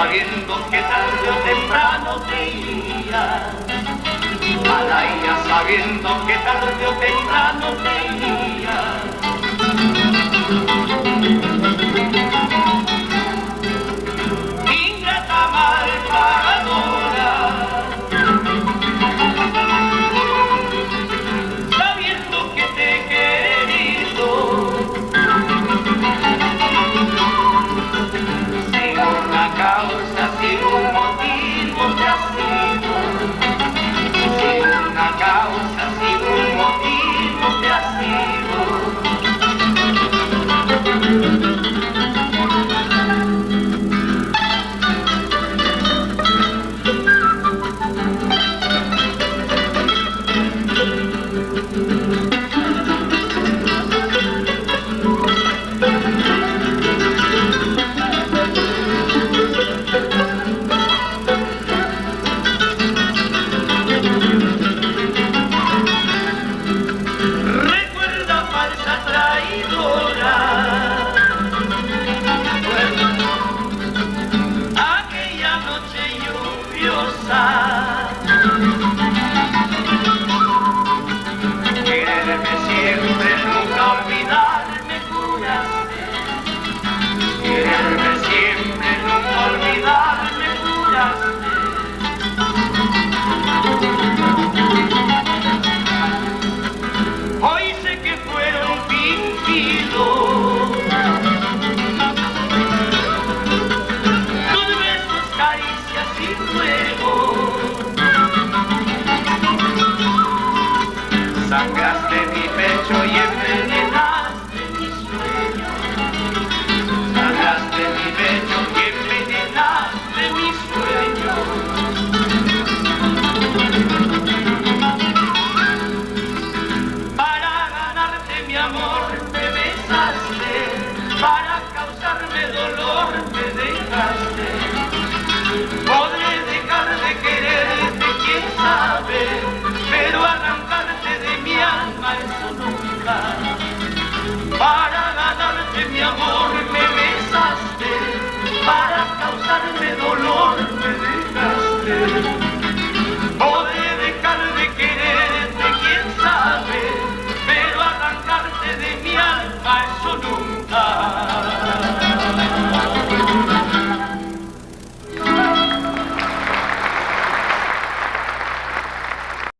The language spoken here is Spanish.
sabiendo que tarde o temprano te irías. Malaya sabiendo que tarde o temprano te irías. Ingrata malpagadora, sabiendo que te he querido. Sin una causa, sin un motivo te has ido. Sin una causa, sin un motivo te has ido. Aquella noche lluviosa, quererme siempre, nunca olvidarme juraste. Quererme siempre, nunca olvidarme juraste. Hoy sé que fueron fingidos tus besos, caricias y juegos. Sangraste mi pecho y en